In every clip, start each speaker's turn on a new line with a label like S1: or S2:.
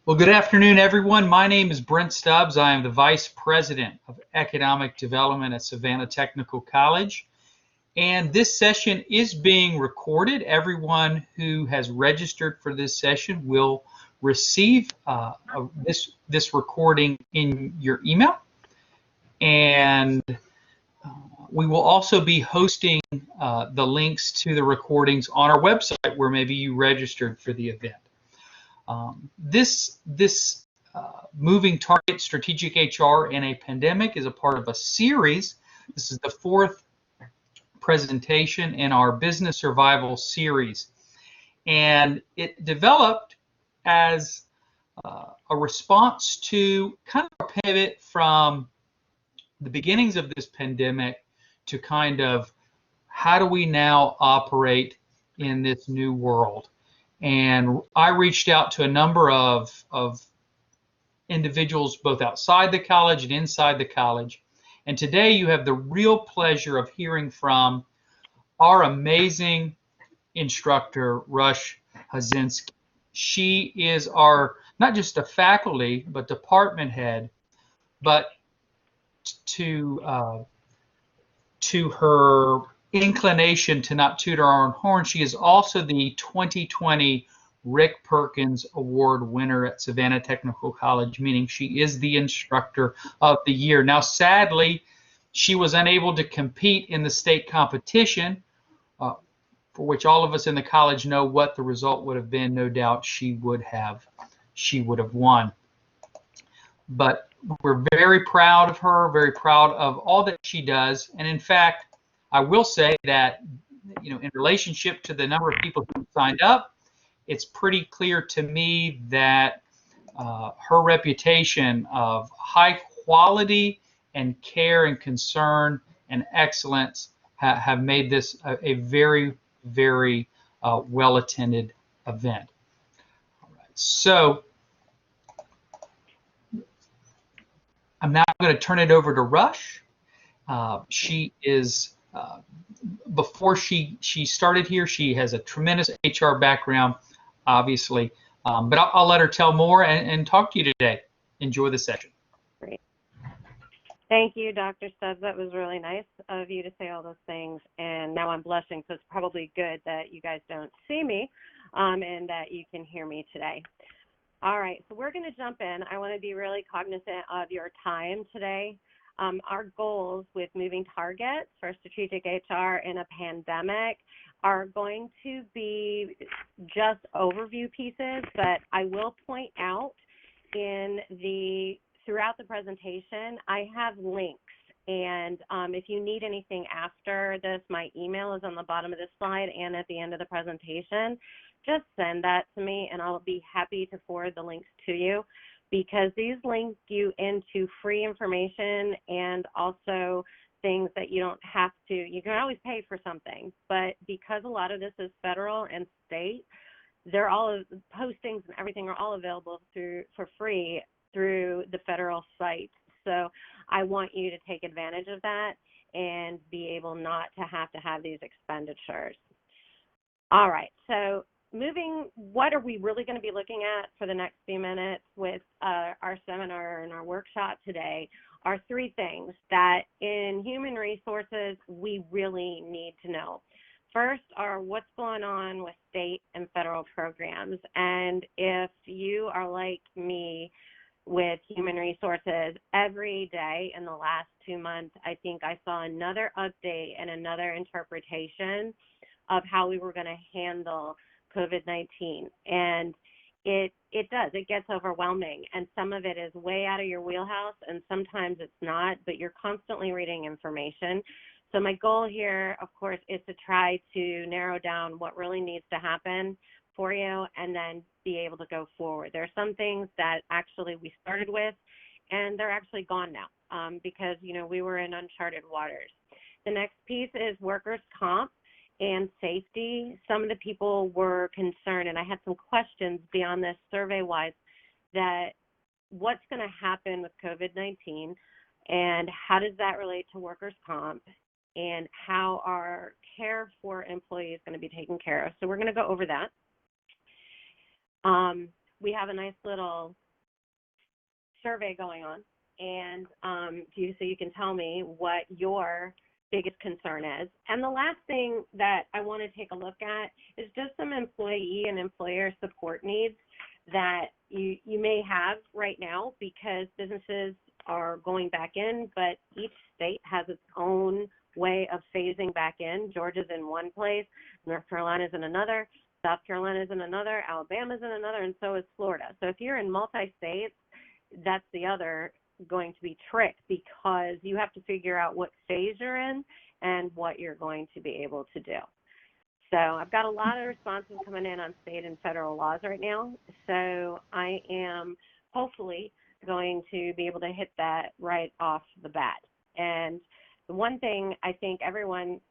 S1: Well, good afternoon, everyone. My name is Brent Stubbs. I am the Vice President of Economic Development at Savannah Technical College. And this session is being recorded. Everyone who has registered for this session will receive this recording in your email. And we will also be hosting the links to the recordings on our website where maybe you registered for the event. This Moving Target Strategic HR in a Pandemic is a part of a series. This is the fourth presentation in our Business Survival series. And it developed as a response to kind of a pivot from the beginnings of this pandemic to kind of how do we now operate in this new world. And I reached out to a number of individuals both outside the college and inside the college. And today you have the real pleasure of hearing from our amazing instructor, Rushe Hudzinski. She is our, not just a faculty, but department head, but to her inclination to not toot our own horn, she is also the 2020 Rick Perkins Award winner at Savannah Technical College, meaning she is the Instructor of the Year. Now, sadly, she was unable to compete in the state competition, for which all of us in the college know what the result would have been. No doubt she would have won. But we're very proud of her, very proud of all that she does. And in fact, I will say that, in relationship to the number of people who signed up, it's pretty clear to me that her reputation of high quality and care and concern and excellence have made this a very, very well-attended event. All right, so I'm now going to turn it over to Rushe. She is, before she started here, she has a tremendous HR background, obviously, but I'll let her tell more and talk to you today. Enjoy the session.
S2: Great. Thank you, Dr. Stubbs. That was really nice of you to say all those things, and now I'm blushing, so it's probably good that you guys don't see me and that you can hear me today. All right, so we're going to jump in. I want to be really cognizant of your time today. Our goals with moving targets for strategic HR in a pandemic are going to be just overview pieces, but I will point out throughout the presentation, I have links. And if you need anything after this, my email is on the bottom of this slide and at the end of the presentation. Just send that to me and I'll be happy to forward the links to you, because these link you into free information and also things that you don't have to. You can always pay for something, but because a lot of this is federal and state, they're all postings and everything are all available for free through the federal site. So I want you to take advantage of that and be able not to have these expenditures. All right, so what are we really going to be looking at for the next few minutes with our seminar and our workshop today are three things that in human resources we really need to know. First are what's going on with state and federal programs. And if you are like me with human resources, every day in the last 2 months, I think I saw another update and another interpretation of how we were going to handle COVID-19. And it gets overwhelming, and some of it is way out of your wheelhouse and sometimes it's not, but you're constantly reading information. So my goal here, of course, is to try to narrow down what really needs to happen for you and then be able to go forward. There are some things that actually we started with and they're actually gone now because, we were in uncharted waters. The next piece is workers' comp and safety. Some of the people were concerned, and I had some questions beyond this survey-wise, that what's going to happen with COVID-19 and how does that relate to workers' comp and how our care for employees is going to be taken care of. So we're going to go over that. we have a nice little survey going on, and so you can tell me what your biggest concern is. And the last thing that I want to take a look at is just some employee and employer support needs that you may have right now, because businesses are going back in, but each state has its own way of phasing back in. Georgia's in one place, North Carolina's in another, South Carolina's in another, Alabama's in another, and so is Florida. So if you're in multi-states, that's the other going to be trick, because you have to figure out what phase you're in and what you're going to be able to do. So I've got a lot of responses coming in on state and federal laws right now. So I am hopefully going to be able to hit that right off the bat. And the one thing I think everyone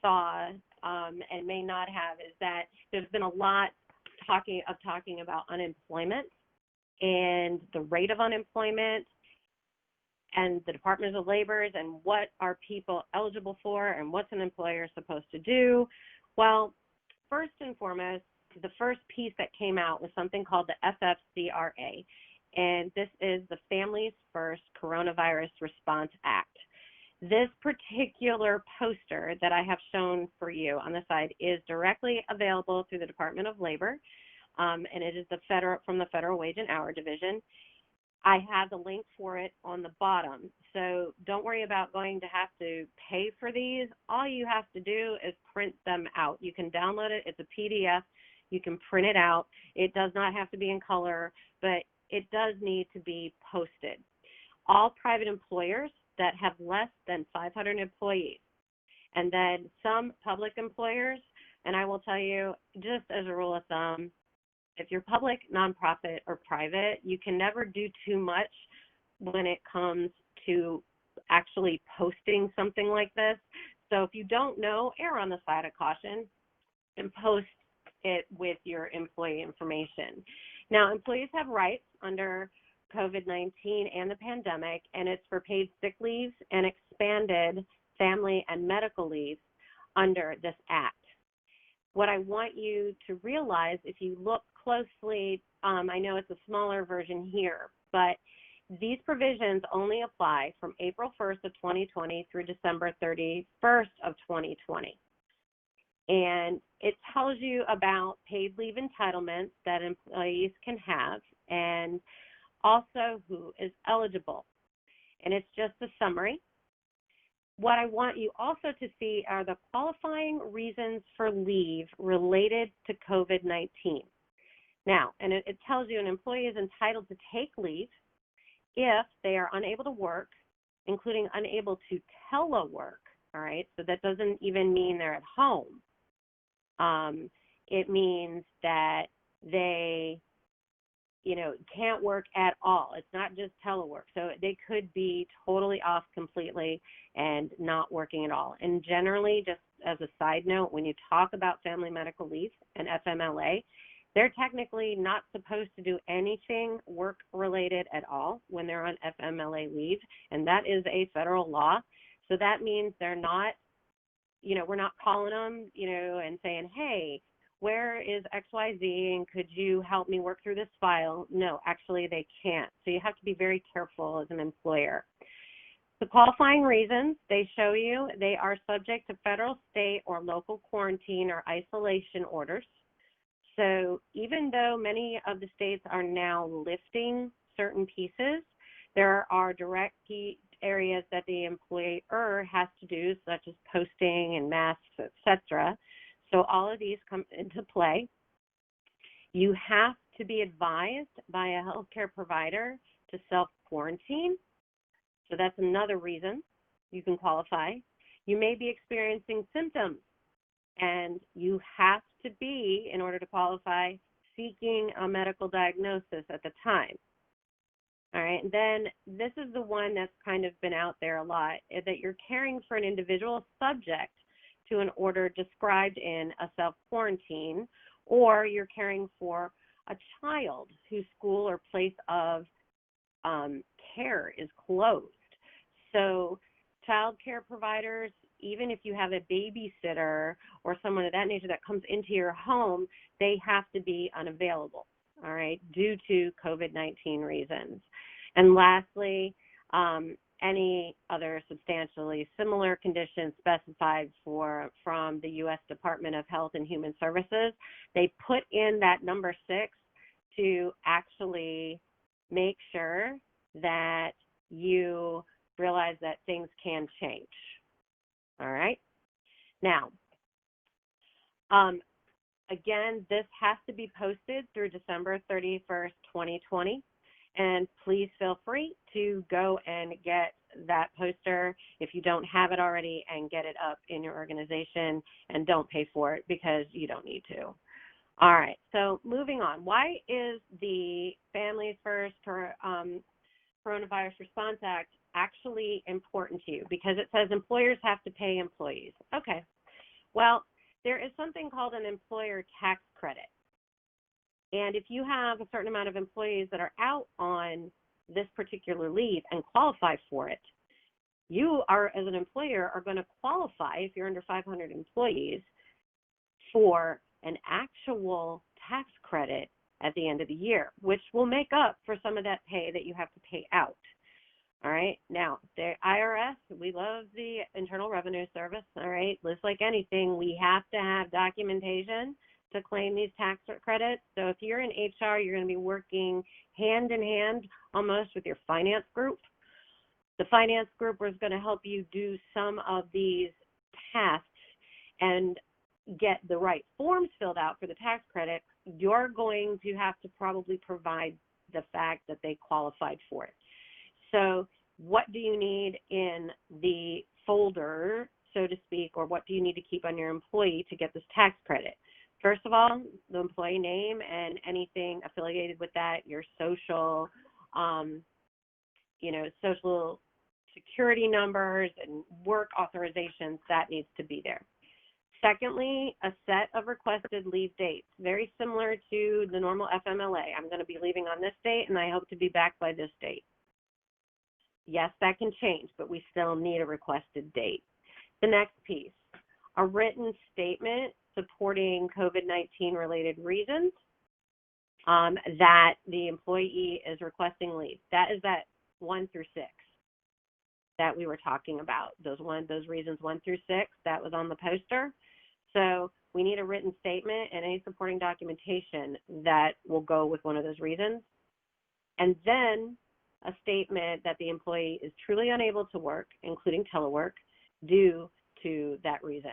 S2: saw and may not have is that there's been a lot talking about unemployment and the rate of unemployment and the Department of Labor's and what are people eligible for and what's an employer supposed to do. Well, first and foremost, the first piece that came out was something called the FFCRA, and this is the Families First Coronavirus Response Act. This particular poster that I have shown for you on the side is directly available through the Department of Labor, and it is from the Federal Wage and Hour Division. I have the link for it on the bottom, so don't worry about going to have to pay for these. All you have to do is print them out. You can download it. It's a PDF. You can print it out. It does not have to be in color, but it does need to be posted. All private employers that have less than 500 employees, and then some public employers, and I will tell you, just as a rule of thumb, if you're public, nonprofit, or private, you can never do too much when it comes to actually posting something like this. So if you don't know, err on the side of caution and post it with your employee information. Now, employees have rights under COVID-19 and the pandemic, and it's for paid sick leave and expanded family and medical leave under this act. What I want you to realize, if you look closely, I know it's a smaller version here, but these provisions only apply from April 1st of 2020 through December 31st of 2020. And it tells you about paid leave entitlements that employees can have and also who is eligible. And it's just a summary. What I want you also to see are the qualifying reasons for leave related to COVID-19. Now, and it tells you an employee is entitled to take leave if they are unable to work, including unable to telework, all right? So that doesn't even mean they're at home. It means that they, can't work at all. It's not just telework. So they could be totally off completely and not working at all. And generally, just as a side note, when you talk about family medical leave and FMLA, they're technically not supposed to do anything work-related at all when they're on FMLA leave, and that is a federal law. So that means they're not, we're not calling them, and saying, hey, where is XYZ, and could you help me work through this file? No, actually they can't. So you have to be very careful as an employer. The qualifying reasons, they show you they are subject to federal, state, or local quarantine or isolation orders. So even though many of the states are now lifting certain pieces, there are direct key areas that the employer has to do, such as posting and masks, etc. So all of these come into play. You have to be advised by a healthcare provider to self-quarantine. So that's another reason you can qualify. You may be experiencing symptoms, and you have to be, in order to qualify, seeking a medical diagnosis at the time. All right, and then this is the one that's kind of been out there a lot, is that you're caring for an individual subject to an order described in a self-quarantine, or you're caring for a child whose school or place of care is closed. So child care providers, even if you have a babysitter or someone of that nature that comes into your home, they have to be unavailable. all right, due to COVID-19 reasons. And lastly, any other substantially similar conditions specified from the U.S. Department of Health and Human Services. They put in that number 6 to actually make sure that you realize that things can change. All right. Now, again, this has to be posted through December 31st, 2020. And please feel free to go and get that poster if you don't have it already and get it up in your organization, and don't pay for it because you don't need to. All right, so moving on. Why is the Families First Coronavirus Response Act actually important to you? Because it says employers have to pay employees. Okay, well, there is something called an employer tax credit. And if you have a certain amount of employees that are out on this particular leave and qualify for it, you are, as an employer, are going to qualify, if you're under 500 employees, for an actual tax credit at the end of the year, which will make up for some of that pay that you have to pay out. All right. Now, the IRS, we love the Internal Revenue Service. All right. Just like anything, we have to have documentation to claim these tax credits. So if you're in HR, you're going to be working hand in hand almost with your finance group. The finance group is going to help you do some of these tasks and get the right forms filled out for the tax credit. You're going to have to probably provide the fact that they qualified for it. So what do you need in the folder, so to speak, or what do you need to keep on your employee to get this tax credit? First of all, the employee name and anything affiliated with that, your social, social security numbers and work authorizations, that needs to be there. Secondly, a set of requested leave dates, very similar to the normal FMLA. I'm going to be leaving on this date, and I hope to be back by this date. Yes, that can change, but we still need a requested date. The next piece, a written statement supporting COVID-19 related reasons that the employee is requesting leave. That is that 1 through 6 that we were talking about. Those reasons 1 through 6, that was on the poster. So we need a written statement and any supporting documentation that will go with one of those reasons. And then a statement that the employee is truly unable to work, including telework, due to that reason.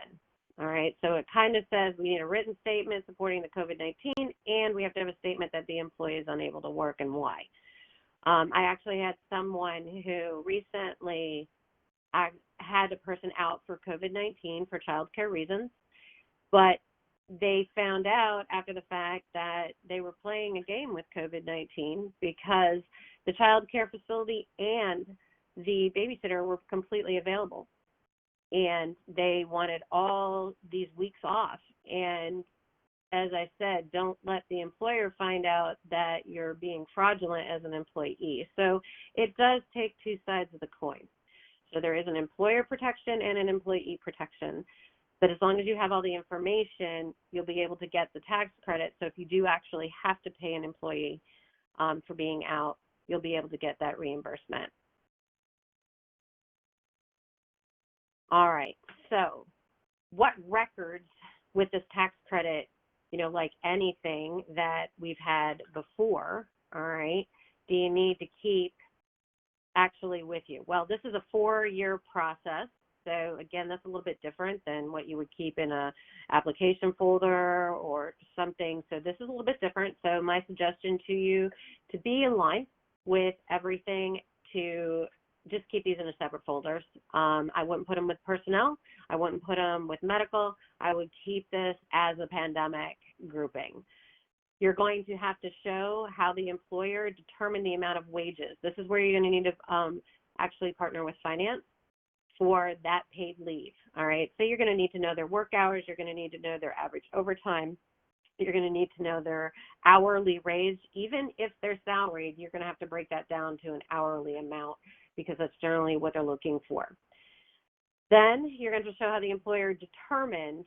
S2: All right, so it kind of says we need a written statement supporting the COVID-19, and we have to have a statement that the employee is unable to work and why. I actually had someone who recently had a person out for COVID-19 for childcare reasons, but they found out after the fact that they were playing a game with COVID-19 because the child care facility and the babysitter were completely available. And they wanted all these weeks off. And as I said, don't let the employer find out that you're being fraudulent as an employee. So it does take two sides of the coin. So there is an employer protection and an employee protection. But as long as you have all the information, you'll be able to get the tax credit. So if you do actually have to pay an employee for being out, you'll be able to get that reimbursement. All right, so what records with this tax credit, like anything that we've had before, all right, do you need to keep actually with you? Well, this is a 4-year process. So again, that's a little bit different than what you would keep in a application folder or something. So this is a little bit different. So my suggestion to you to be in line with everything, to just keep these in a separate folders. I wouldn't put them with personnel. I wouldn't put them with medical. I would keep this as a pandemic grouping. You're going to have to show how the employer determined the amount of wages. This is where you're going to need to actually partner with finance for that paid leave. All right, so you're going to need to know their work hours. You're going to need to know their average overtime. You're going to need to know their hourly raise. Even if they're salaried, you're going to have to break that down to an hourly amount, because that's generally what they're looking for. Then you're going to show how the employer determined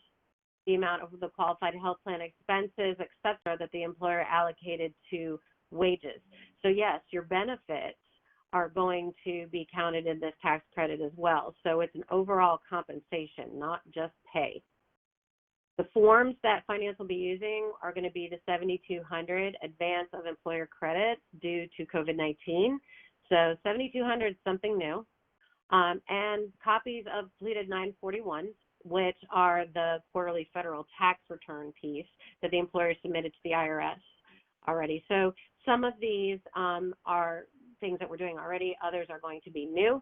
S2: the amount of the qualified health plan expenses, et cetera, that the employer allocated to wages. So yes, your benefits are going to be counted in this tax credit as well. So it's an overall compensation, not just pay. The forms that finance will be using are going to be the 7200 advance of employer credit due to COVID-19. So 7200 is something new. And copies of completed 941s, which are the quarterly federal tax return piece that the employer submitted to the IRS already. So some of these are things that we're doing already. Others are going to be new.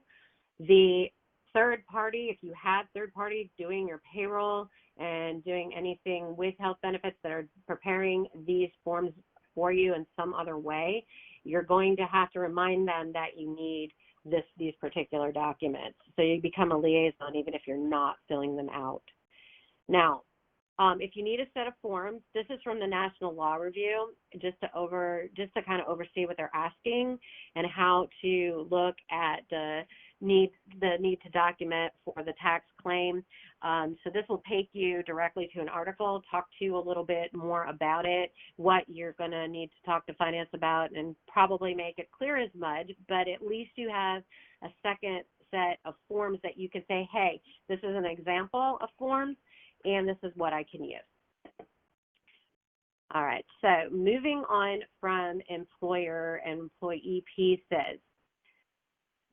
S2: The third party, if you have third party doing your payroll and doing anything with health benefits that are preparing these forms for you in some other way, you're going to have to remind them that you need these particular documents. So you become a liaison even if you're not filling them out. Now, if you need a set of forms, this is from the National Law Review, just to kind of oversee what they're asking and how to look at the need to document for the tax claim. So this will take you directly to an article, talk to you a little bit more about it, what you're going to need to talk to finance about, and probably make it clear as mud, but at least you have a second set of forms that you can say, hey, this is an example of forms, and this is what I can use. All right, so moving on from employer and employee pieces.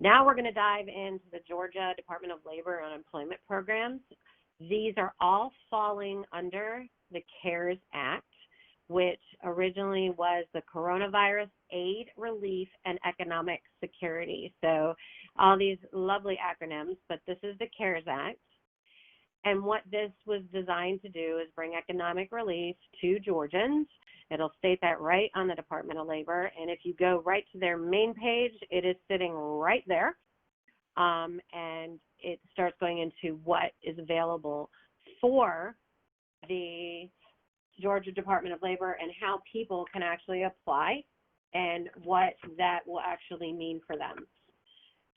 S2: Now we're going to dive into the Georgia Department of Labor and Unemployment programs. These are all falling under the CARES Act, which originally was the Coronavirus Aid, Relief, and Economic Security. So all these lovely acronyms, but this is the CARES Act. And what this was designed to do is bring economic relief to Georgians. It'll state that right on the Department of Labor. And if you go right to their main page, it is sitting right there. And it starts going into what is available for the Georgia Department of Labor and how people can actually apply and what that will actually mean for them.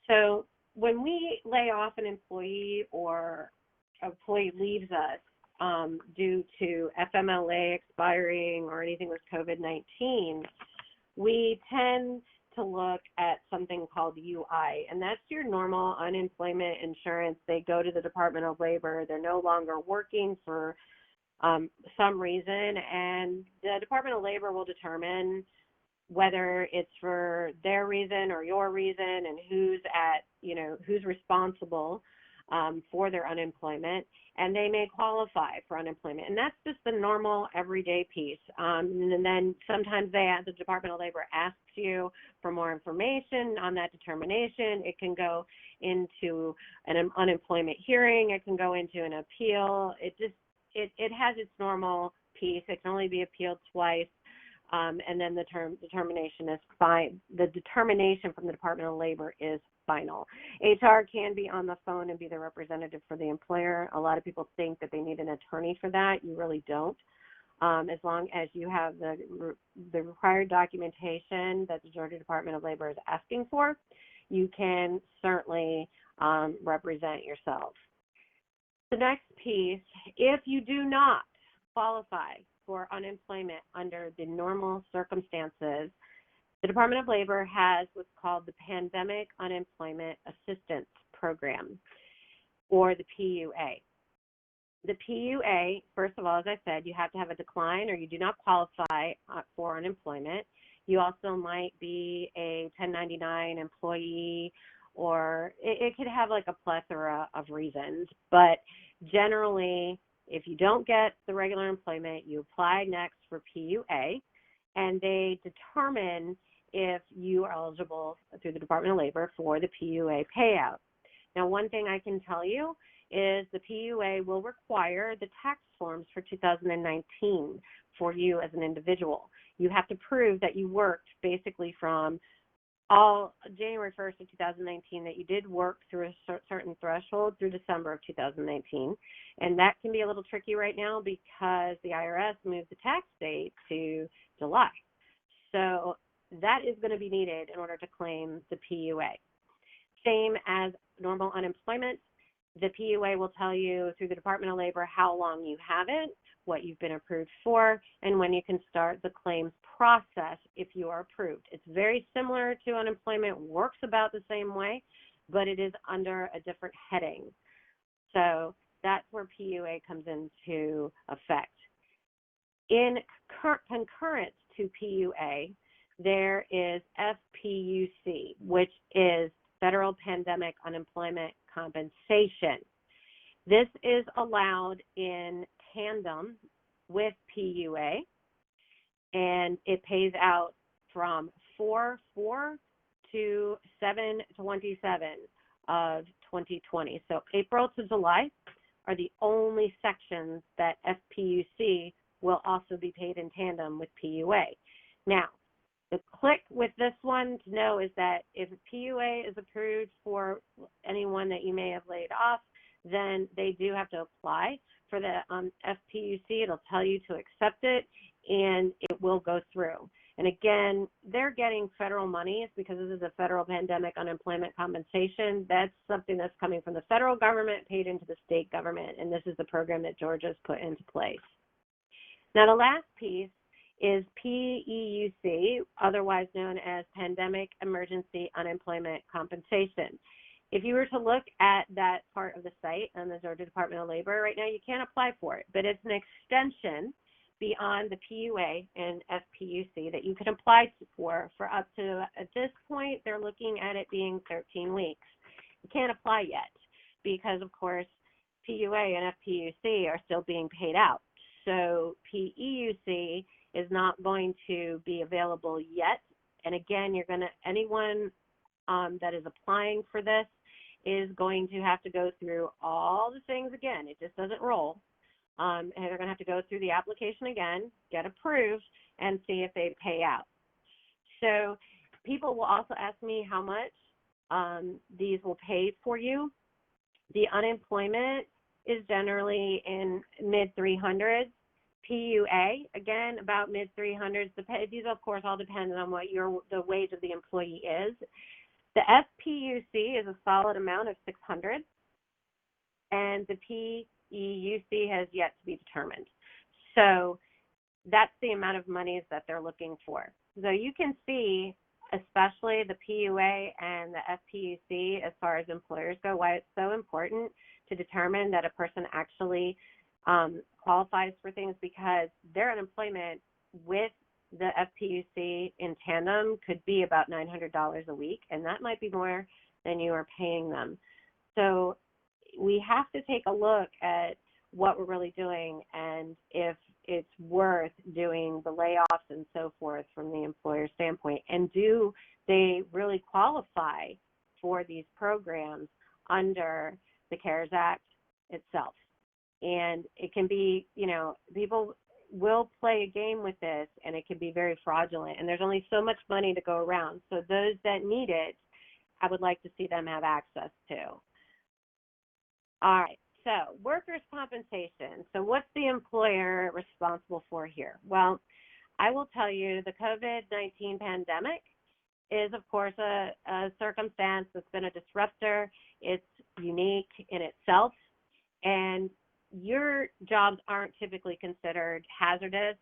S2: So when we lay off an employee or employee leaves us due to FMLA expiring or anything with COVID-19, we tend to look at something called UI, and that's your normal unemployment insurance. They go to the Department of Labor, they're no longer working for some reason, and the Department of Labor will determine whether it's for their reason or your reason and who's responsible for their unemployment, and they may qualify for unemployment. And that's just the normal everyday piece. And then sometimes the Department of Labor asks you for more information on that determination. It can go into an unemployment hearing. It can go into an appeal. It has its normal piece. It can only be appealed twice. And then the determination is fine. The determination from the Department of Labor is final. HR can be on the phone and be the representative for the employer. A lot of people think that they need an attorney for that. You really don't. As long as you have the required documentation that the Georgia Department of Labor is asking for, you can certainly represent yourself. The next piece, if you do not qualify for unemployment under the normal circumstances, the Department of Labor has what's called the Pandemic Unemployment Assistance Program, or the PUA. The PUA, first of all, as I said, you have to have a decline or you do not qualify for unemployment. You also might be a 1099 employee, or it could have like a plethora of reasons, but generally, if you don't get the regular employment, you apply next for PUA, and they determine if you are eligible through the Department of Labor for the PUA payout. Now, one thing I can tell you is the PUA will require the tax forms for 2019 for you as an individual. You have to prove that you worked basically from January 1st of 2019, that you did work through a certain threshold through December of 2019. And that can be a little tricky right now because the IRS moved the tax date to July. So that is going to be needed in order to claim the PUA. Same as normal unemployment, The PUA will tell you through the Department of Labor how long you have it, what you've been approved for, and when you can start the claims process if you are approved. It's very similar to unemployment, works about the same way, but it is under a different heading. So that's where PUA comes into effect. In concurrent to PUA, there is FPUC, which is Federal Pandemic Unemployment Compensation. This is allowed in tandem with PUA, and it pays out from 4/4 to 7/27 of 2020. So April to July are the only sections that FPUC will also be paid in tandem with PUA. Now, the click with this one to know is that if PUA is approved for anyone that you may have laid off, then they do have to apply for the FPUC. It'll tell you to accept it, and it will go through. And again, they're getting federal monies because this is a federal pandemic unemployment compensation. That's something that's coming from the federal government, paid into the state government, and this is the program that Georgia's put into place. Now, the last piece is PEUC, otherwise known as Pandemic Emergency Unemployment Compensation. If you were to look at that part of the site on the Georgia Department of Labor right now, you can't apply for it, but it's an extension beyond the PUA and FPUC that you can apply for up to, at this point, they're looking at it being 13 weeks. You can't apply yet because, of course, PUA and FPUC are still being paid out. So PEUC is not going to be available yet. And again, anyone that is applying for this is going to have to go through all the things again. It just doesn't roll. And they're going to have to go through the application again, get approved, and see if they pay out. So people will also ask me how much these will pay for you. The unemployment is generally in mid-300s. PUA, again, about mid-300s. These, of course, all depend on what the wage of the employee is. The FPUC is a solid amount of 600, and the PEUC has yet to be determined. So that's the amount of monies that they're looking for. So you can see, especially the PUA and the FPUC, as far as employers go, why it's so important to determine that a person actually qualifies for things, because their unemployment with the FPUC in tandem could be about $900 a week, and that might be more than you are paying them. So we have to take a look at what we're really doing and if it's worth doing the layoffs and so forth from the employer standpoint, and do they really qualify for these programs under the CARES Act itself. And it can be, people will play a game with this, and it can be very fraudulent. And there's only so much money to go around. So those that need it, I would like to see them have access to. All right, so workers' compensation. So what's the employer responsible for here? Well, I will tell you the COVID-19 pandemic is, of course, a circumstance that's been a disruptor. It's unique in itself, and your jobs aren't typically considered hazardous,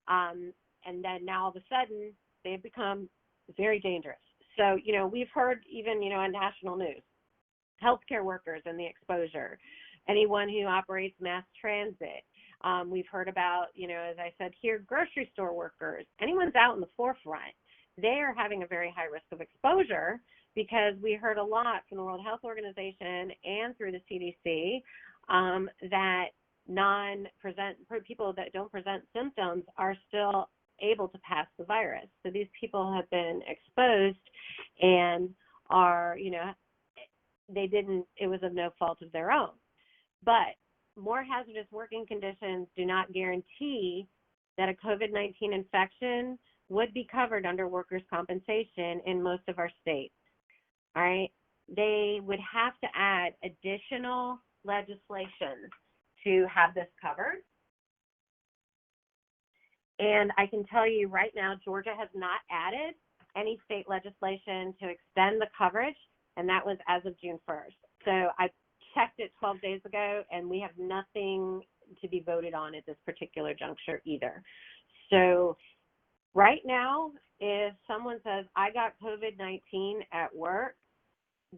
S2: and then now all of a sudden they've become very dangerous. So, we've heard even, on national news, healthcare workers and the exposure, anyone who operates mass transit. We've heard about, as I said here, grocery store workers, anyone's out in the forefront, they are having a very high risk of exposure, because we heard a lot from the World Health Organization and through the CDC that people that don't present symptoms are still able to pass the virus. So these people have been exposed and are, it was of no fault of their own. But more hazardous working conditions do not guarantee that a COVID-19 infection would be covered under workers' compensation in most of our states. All right, they would have to add additional legislation to have this covered. And I can tell you right now, Georgia has not added any state legislation to extend the coverage, and that was as of June 1st. So I checked it 12 days ago, and we have nothing to be voted on at this particular juncture either. So right now, if someone says, I got COVID-19 at work,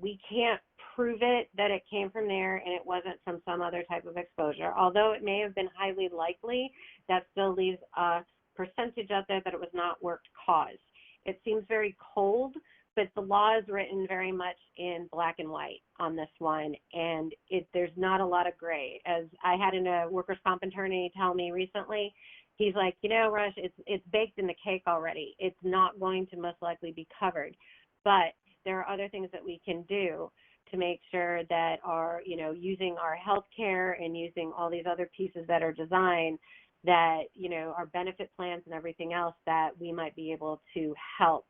S2: we can't prove it that it came from there and it wasn't from some other type of exposure. Although it may have been highly likely, that still leaves a percentage out there that it was not work caused. It seems very cold, but the law is written very much in black and white on this one, and there's not a lot of gray. As I had a workers' comp attorney tell me recently, he's like, you know, Rush, it's baked in the cake already. It's not going to most likely be covered, but there are other things that we can do to make sure that our, you know, using our healthcare and using all these other pieces that are designed that, you know, our benefit plans and everything else, that we might be able to help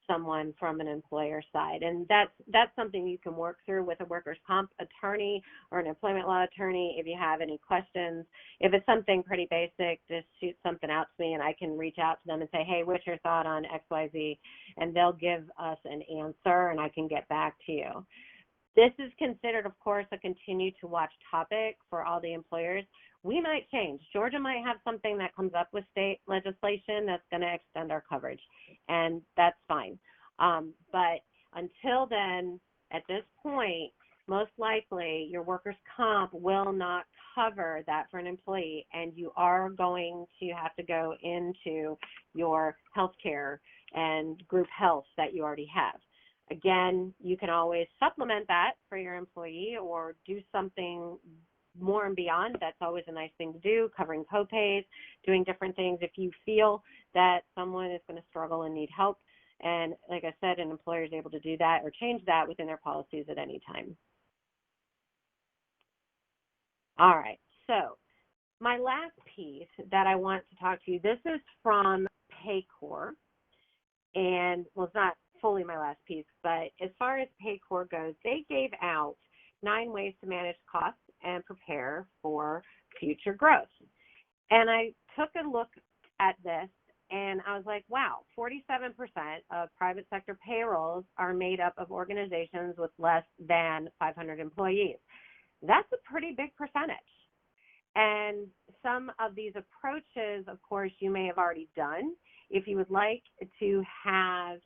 S2: someone from an employer side. And that's something you can work through with a workers' comp attorney or an employment law attorney if you have any questions. If it's something pretty basic, just shoot something out to me and I can reach out to them and say, hey, what's your thought on XYZ? And they'll give us an answer and I can get back to you. This is considered, of course, a continue to watch topic for all the employers. We might change. Georgia might have something that comes up with state legislation that's going to extend our coverage, and that's fine. But until then, at this point, most likely your workers' comp will not cover that for an employee, and you are going to have to go into your health care and group health that you already have. Again, you can always supplement that for your employee or do something more and beyond. That's always a nice thing to do, covering co-pays, doing different things if you feel that someone is going to struggle and need help. And like I said, an employer is able to do that or change that within their policies at any time. All right, so my last piece that I want to talk to you, this is from PayCore. And, well, it's not fully my last piece, but as far as PayCore goes, they gave out 9 ways to manage costs and prepare for future growth. And I took a look at this and I was like, wow, 47% of private sector payrolls are made up of organizations with less than 500 employees. That's a pretty big percentage. And some of these approaches, of course, you may have already done. If you would like to have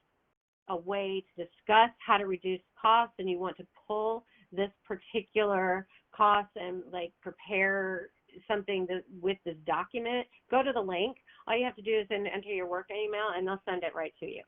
S2: a way to discuss how to reduce costs and you want to pull this particular cost and like prepare something with this document, go to the link. All you have to do is enter your work email and they'll send it right to you.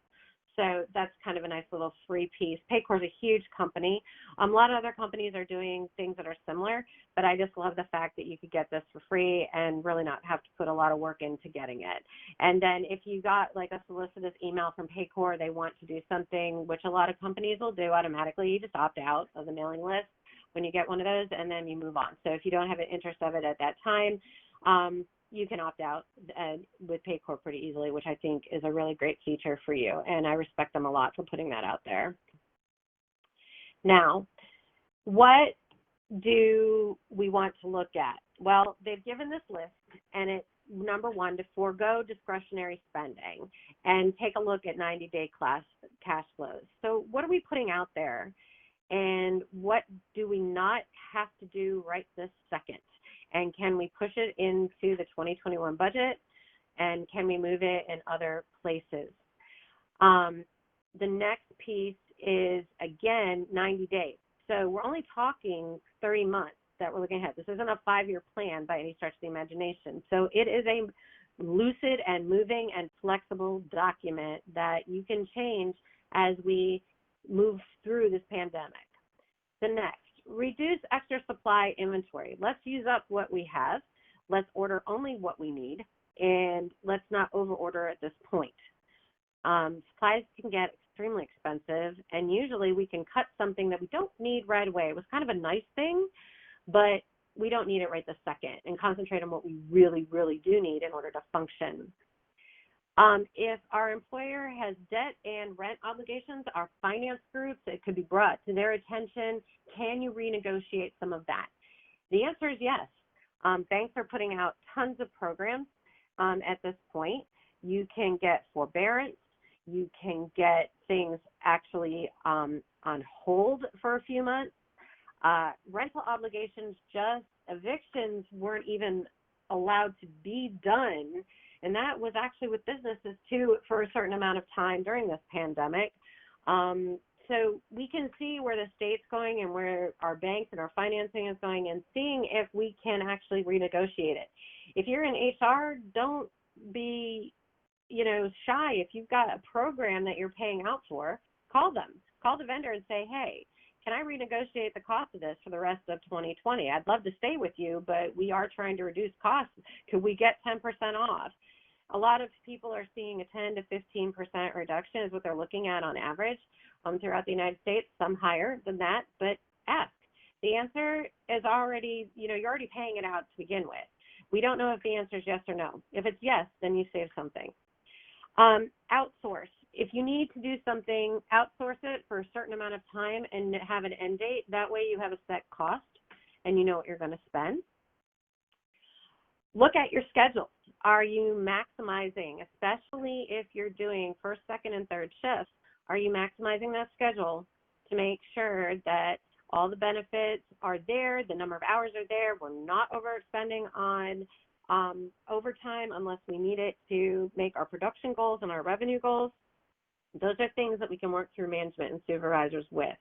S2: So that's kind of a nice little free piece. PayCore is a huge company. A lot of other companies are doing things that are similar, but I just love the fact that you could get this for free and really not have to put a lot of work into getting it. And then if you got like a solicitous email from PayCore, they want to do something, which a lot of companies will do automatically. You just opt out of the mailing list when you get one of those, and then you move on. So if you don't have an interest of it at that time, you can opt out with PayCore pretty easily, which I think is a really great feature for you. And I respect them a lot for putting that out there. Now, what do we want to look at? Well, they've given this list, and it's number 1, to forego discretionary spending and take a look at 90-day cash flows. So what are we putting out there? And what do we not have to do right this second? And can we push it into the 2021 budget? And can we move it in other places? The next piece is, again, 90 days. So we're only talking 30 months that we're looking ahead. This isn't a 5-year plan by any stretch of the imagination. So it is a lucid and moving and flexible document that you can change as we move through this pandemic. The next, reduce extra supply inventory. Let's use up what we have. Let's order only what we need, and let's not overorder at this point. Supplies can get extremely expensive, and usually we can cut something that we don't need right away. It was kind of a nice thing, but we don't need it right this second, and concentrate on what we really, really do need in order to function. If our employer has debt and rent obligations, our finance groups, it could be brought to their attention. Can you renegotiate some of that? The answer is yes. Banks are putting out tons of programs at this point. You can get forbearance. You can get things actually on hold for a few months. Rental obligations, just evictions weren't even allowed to be done. And that was actually with businesses too for a certain amount of time during this pandemic. So we can see where the state's going and where our banks and our financing is going, and seeing if we can actually renegotiate it. If you're in HR, don't be, shy. If you've got a program that you're paying out for, call them. Call the vendor and say, hey, can I renegotiate the cost of this for the rest of 2020? I'd love to stay with you, but we are trying to reduce costs. Could we get 10% off? A lot of people are seeing a 10 to 15% reduction is what they're looking at on average throughout the United States, some higher than that, but ask. The answer is already, you're already paying it out to begin with. We don't know if the answer is yes or no. If it's yes, then you save something. Outsource. If you need to do something, outsource it for a certain amount of time and have an end date. That way you have a set cost and you know what you're going to spend. Look at your schedule. Are you maximizing, especially if you're doing first, second, and third shifts, are you maximizing that schedule to make sure that all the benefits are there, the number of hours are there, we're not overexpending on overtime unless we need it to make our production goals and our revenue goals? Those are things that we can work through management and supervisors with.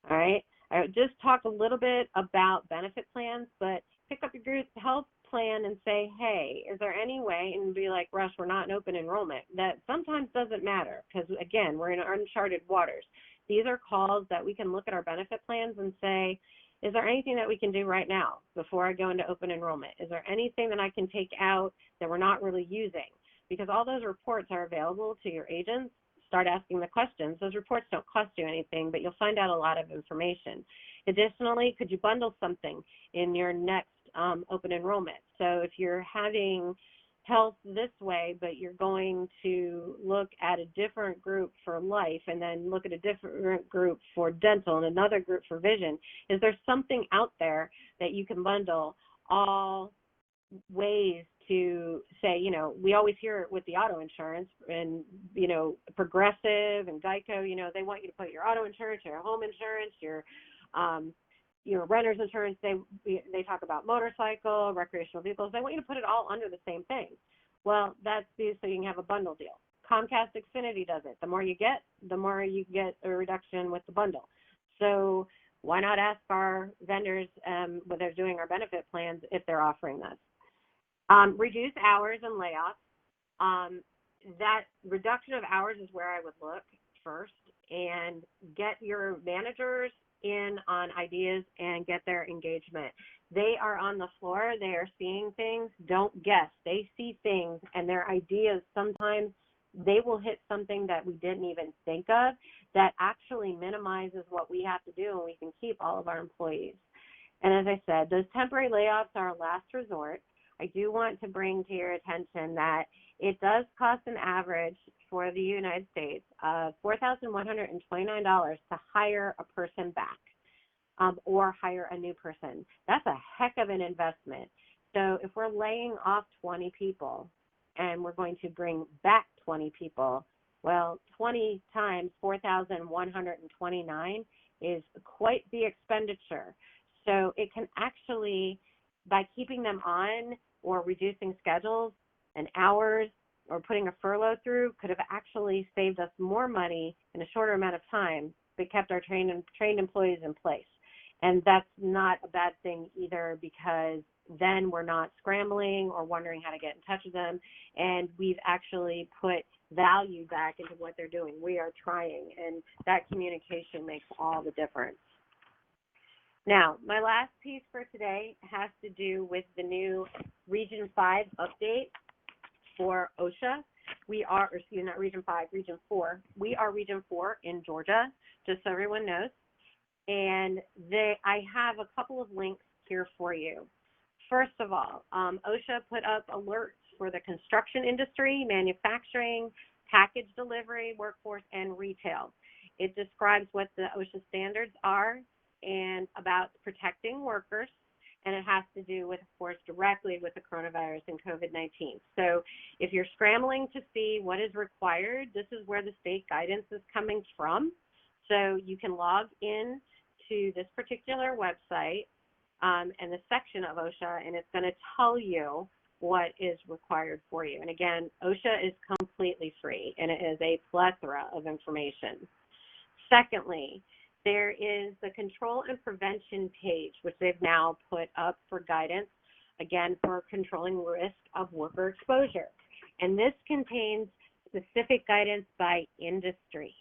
S2: All right. I just talked a little bit about benefit plans, but pick up your group health plan and say, hey, is there any way, and be like, Rush, we're not in open enrollment. That sometimes doesn't matter because, again, we're in uncharted waters. These are calls that we can look at our benefit plans and say, is there anything that we can do right now before I go into open enrollment? Is there anything that I can take out that we're not really using? Because all those reports are available to your agents. Start asking the questions. Those reports don't cost you anything, but you'll find out a lot of information. Additionally, could you bundle something in your next open enrollment? So if you're having health this way, but you're going to look at a different group for life and then look at a different group for dental and another group for vision, is there something out there that you can bundle all ways to say, we always hear it with the auto insurance and, Progressive and Geico, they want you to put your auto insurance, your home insurance, your renter's insurance. They talk about motorcycle, recreational vehicles. They want you to put it all under the same thing. Well, that's so you can have a bundle deal. Comcast Xfinity does it. The more you get a reduction with the bundle. So why not ask our vendors when they're doing our benefit plans if they're offering this? Reduce hours and layoffs. That reduction of hours is where I would look first, and get your managers in on ideas and get their engagement. They are on the floor. They are seeing things. Don't guess. They see things, and their ideas, sometimes they will hit something that we didn't even think of that actually minimizes what we have to do, and we can keep all of our employees. And as I said, those temporary layoffs are a last resort. I do want to bring to your attention that it does cost an average for the United States of $4,129 to hire a person back or hire a new person. That's a heck of an investment. So if we're laying off 20 people and we're going to bring back 20 people, well, 20 times 4,129 is quite the expenditure. So it can actually, by keeping them on or reducing schedules and hours or putting a furlough through, could have actually saved us more money in a shorter amount of time, but kept our trained employees in place. And that's not a bad thing either, because then we're not scrambling or wondering how to get in touch with them, and we've actually put value back into what they're doing. We are trying, and that communication makes all the difference. Now, my last piece for today has to do with the new Region 5 update for OSHA. We are, not Region 5, Region 4. We are Region 4 in Georgia, just so everyone knows. And I have a couple of links here for you. First of all, OSHA put up alerts for the construction industry, manufacturing, package delivery, workforce, and retail. It describes what the OSHA standards are and about protecting workers, and it has to do with, of course, directly with the coronavirus and COVID-19. So if you're scrambling to see what is required, this is where the state guidance is coming from. So you can log in to this particular website and the section of OSHA, and it's going to tell you what is required for you. And again, OSHA is completely free, and it is a plethora of information. Secondly, there is the control and prevention page, which they've now put up for guidance, again, for controlling risk of worker exposure. And this contains specific guidance by industry.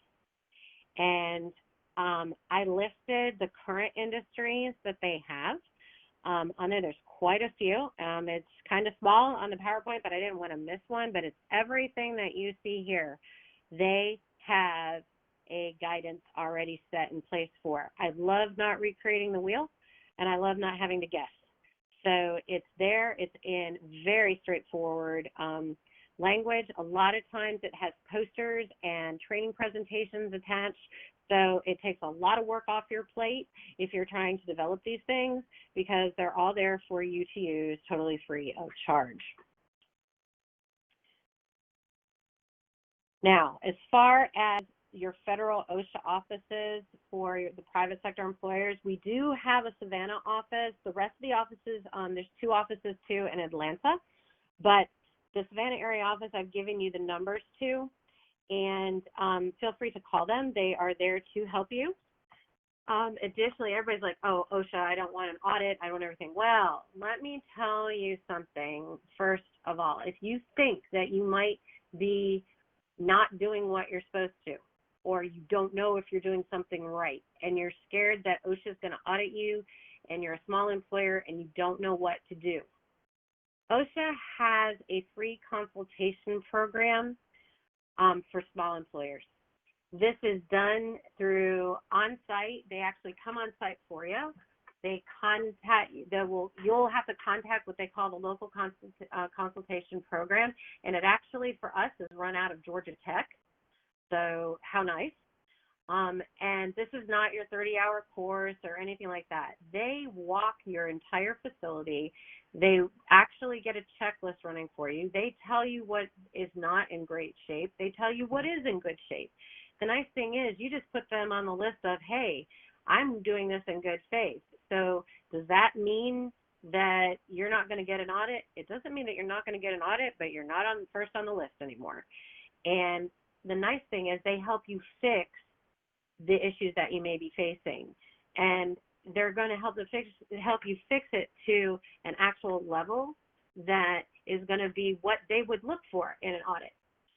S2: And I listed the current industries that they have. On there, there's quite a few. It's kind of small on the PowerPoint, but I didn't want to miss one, but it's everything that you see here. They have a guidance already set in place for. I love not recreating the wheel, and I love not having to guess. So it's there. It's in very straightforward language. A lot of times it has posters and training presentations attached. So it takes a lot of work off your plate if you're trying to develop these things, because they're all there for you to use totally free of charge. Now, as far as your federal OSHA offices for the private sector employers, we do have a Savannah office. The rest of the offices, there's 2 offices too in Atlanta, but the Savannah area office I've given you the numbers to, and feel free to call them. They are there to help you. Additionally, everybody's like, oh, OSHA, I don't want an audit, I want everything. Well, let me tell you something. First of all, if you think that you might be not doing what you're supposed to, or you don't know if you're doing something right, and you're scared that OSHA is going to audit you, and you're a small employer and you don't know what to do, OSHA has a free consultation program for small employers. This is done through on-site. They actually come on-site for you. They contact, you'll have to contact what they call the local consultation program, and it actually, for us, is run out of Georgia Tech. So how nice. And this is not your 30-hour course or anything like that. They walk your entire facility. They actually get a checklist running for you. They tell you what is not in great shape. They tell you what is in good shape. The nice thing is you just put them on the list of, hey, I'm doing this in good faith. So does that mean that you're not going to get an audit? It doesn't mean that you're not going to get an audit, but you're not first on the list anymore. And the nice thing is they help you fix the issues that you may be facing. And they're going to help you fix it to an actual level that is going to be what they would look for in an audit.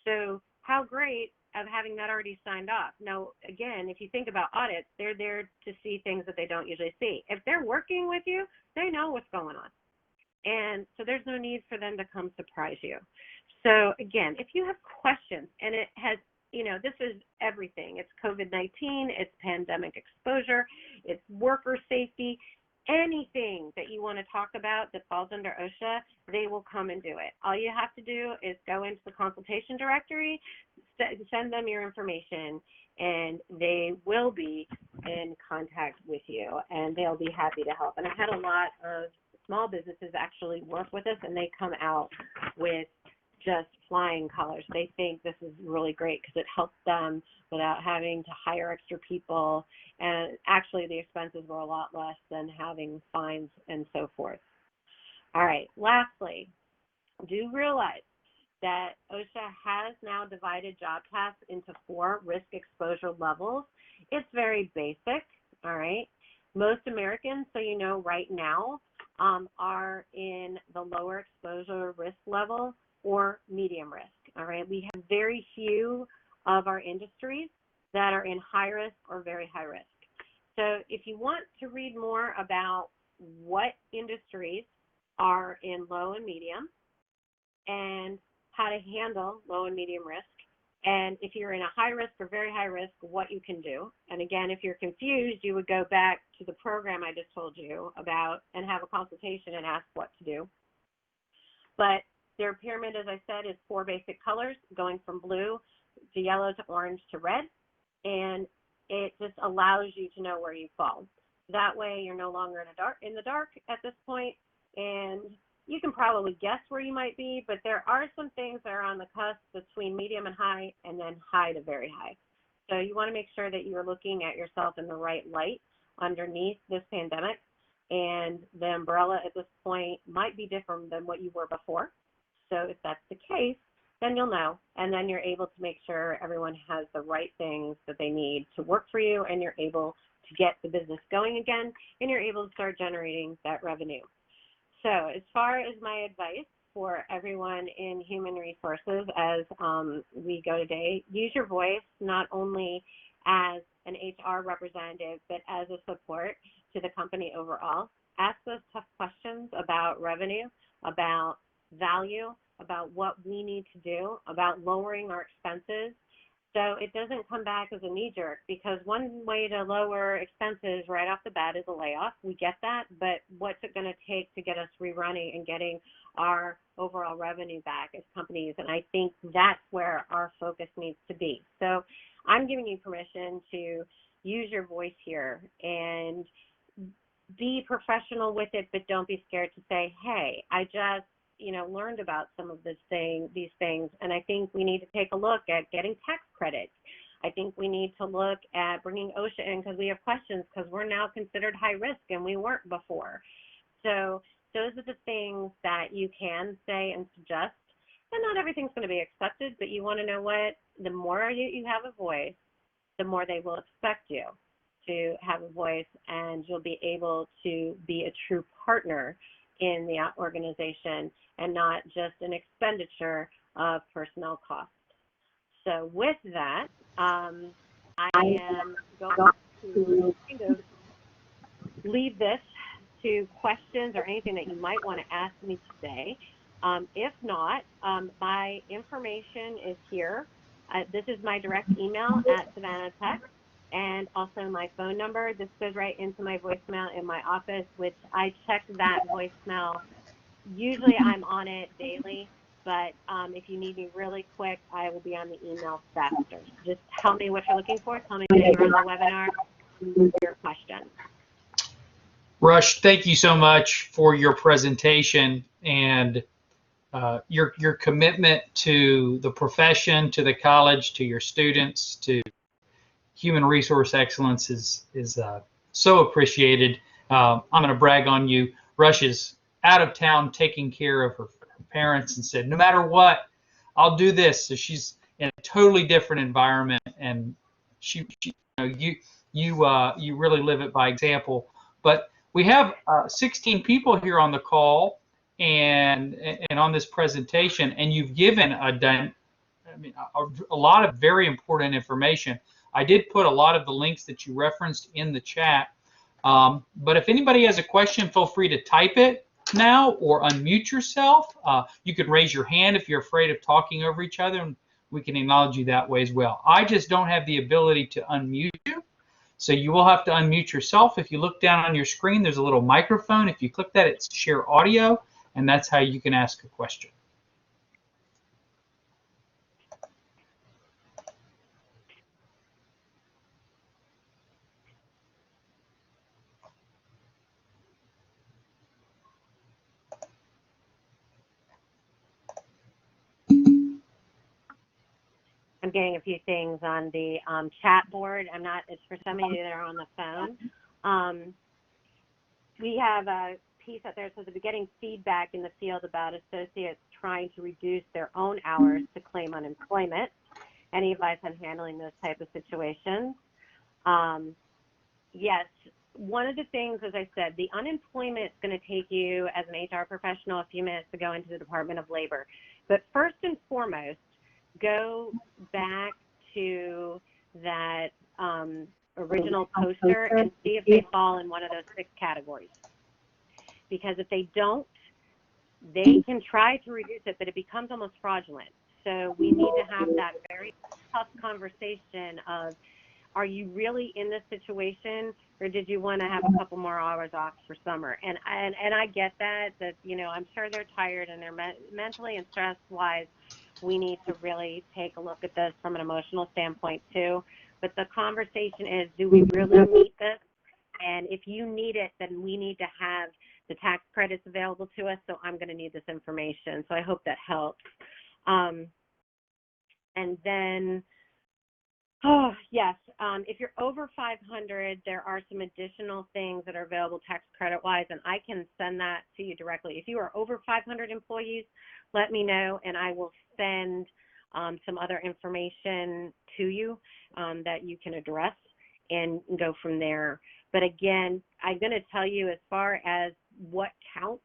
S2: So how great of having that already signed off. Now, again, if you think about audits, they're there to see things that they don't usually see. If they're working with you, they know what's going on. And so there's no need for them to come surprise you. So again, if you have questions, and it has, this is everything. It's COVID-19, it's pandemic exposure, it's worker safety, anything that you want to talk about that falls under OSHA, they will come and do it. All you have to do is go into the consultation directory, send them your information, and they will be in contact with you, and they'll be happy to help. And I've had a lot of small businesses actually work with us, and they come out with just flying colors. They think this is really great because it helps them without having to hire extra people. And actually, the expenses were a lot less than having fines and so forth. All right, lastly, do realize that OSHA has now divided job tasks into 4 risk exposure levels. It's very basic, all right? Most Americans, so you know right now, are in the lower exposure risk level or medium risk, all right? We have very few of our industries that are in high risk or very high risk. So if you want to read more about what industries are in low and medium and how to handle low and medium risk, and if you're in a high risk or very high risk, what you can do. And again, if you're confused, you would go back to the program I just told you about and have a consultation and ask what to do. But their pyramid, as I said, is 4 basic colors, going from blue to yellow to orange to red, and it just allows you to know where you fall. That way, you're no longer in the dark at this point, and you can probably guess where you might be, but there are some things that are on the cusp between medium and high, and then high to very high. So you want to make sure that you're looking at yourself in the right light underneath this pandemic, and the umbrella at this point might be different than what you were before. So if that's the case, then you'll know, and then you're able to make sure everyone has the right things that they need to work for you, and you're able to get the business going again, and you're able to start generating that revenue. So as far as my advice for everyone in human resources as we go today, use your voice not only as an HR representative, but as a support to the company overall. Ask those tough questions about revenue, about value, about what we need to do, about lowering our expenses, so it doesn't come back as a knee-jerk, because one way to lower expenses right off the bat is a layoff. We get that, but what's it going to take to get us rerunning and getting our overall revenue back as companies? And I think that's where our focus needs to be. So I'm giving you permission to use your voice here and be professional with it, but don't be scared to say, hey, I just learned about some of these things, and I think we need to take a look at getting tax credits. I think we need to look at bringing OSHA in because we have questions, because we're now considered high risk and we weren't before. So those are the things that you can say and suggest, and not everything's going to be accepted, but you want to know what? The more you have a voice, the more they will expect you to have a voice, and you'll be able to be a true partner in the organization and not just an expenditure of personnel costs. So with that, I am going to kind of leave this to questions or anything that you might want to ask me today. If not, my information is here. This is my direct email at Savannah Tech, and also my phone number. This goes right into my voicemail in my office, which I check that voicemail. Usually I'm on it daily, but if you need me really quick, I will be on the email faster. Just tell me what you're looking for. Tell me that you're on the webinar, your question.
S1: Rushe, thank you so much for your presentation and your commitment to the profession, to the college, to your students, to human resource excellence is so appreciated. I'm going to brag on you. Rushe is out of town taking care of her parents and said, no matter what, I'll do this. So she's in a totally different environment, and you really live it by example. But we have 16 people here on the call and on this presentation, and you've given a lot of very important information. I did put a lot of the links that you referenced in the chat, but if anybody has a question, feel free to type it now or unmute yourself. You can raise your hand if you're afraid of talking over each other, and we can acknowledge you that way as well. I just don't have the ability to unmute you, so you will have to unmute yourself. If you look down on your screen, there's a little microphone. If you click that, it's share audio, and that's how you can ask a question.
S2: I'm getting a few things on the chat board. It's for some of you that are on the phone. We have a piece out there that says that we're getting feedback in the field about associates trying to reduce their own hours to claim unemployment. Any advice on handling those type of situations? Yes, one of the things, as I said, the unemployment is going to take you as an HR professional a few minutes to go into the Department of Labor. But first and foremost, go back to that original poster and see if they fall in one of those 6 categories. Because if they don't, they can try to reduce it, but it becomes almost fraudulent. So we need to have that very tough conversation of, are you really in this situation, or did you want to have a couple more hours off for summer? And I get that I'm sure they're tired and they're mentally and stress-wise. We need to really take a look at this from an emotional standpoint too. But the conversation is, do we really need this? And if you need it, then we need to have the tax credits available to us, so I'm going to need this information. So I hope that helps. And then Oh, yes. If you're over 500, there are some additional things that are available tax credit-wise, and I can send that to you directly. If you are over 500 employees, let me know, and I will send some other information to you that you can address and go from there. But again, I'm going to tell you, as far as what counts,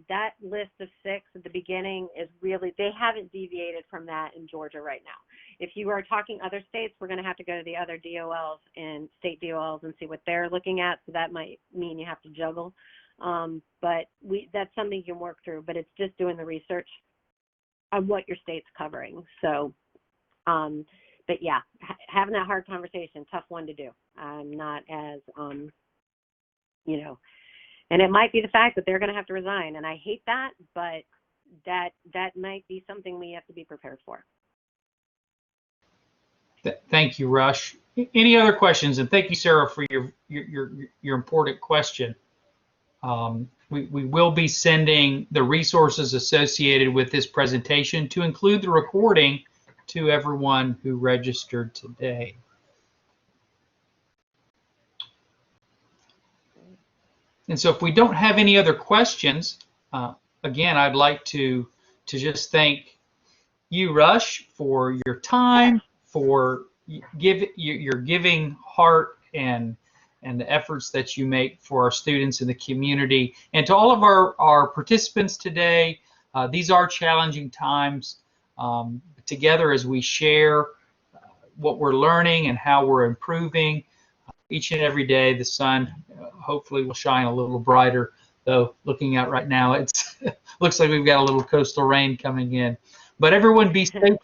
S2: that list of 6 at the beginning is really, they haven't deviated from that in Georgia right now. If you are talking other states, we're going to have to go to the other DOLs and state DOLs and see what they're looking at. So that might mean you have to juggle. But that's something you can work through, but it's just doing the research on what your state's covering. So, but yeah, having that hard conversation, tough one to do. I'm not as, you know, and it might be the fact that they're going to have to resign, and I hate that, but that might be something we have to be prepared for.
S1: Thank you, Rush. Any other questions? And thank you, Sarah, for your important question. We will be sending the resources associated with this presentation, to include the recording, to everyone who registered today. And so if we don't have any other questions, again, I'd like to just thank you, Rush, for your time, for your giving heart and the efforts that you make for our students in the community. And to all of our participants today, these are challenging times. Together, as we share what we're learning and how we're improving, each and every day the sun hopefully will shine a little brighter, though looking out right now, it's looks like we've got a little coastal rain coming in. But everyone be safe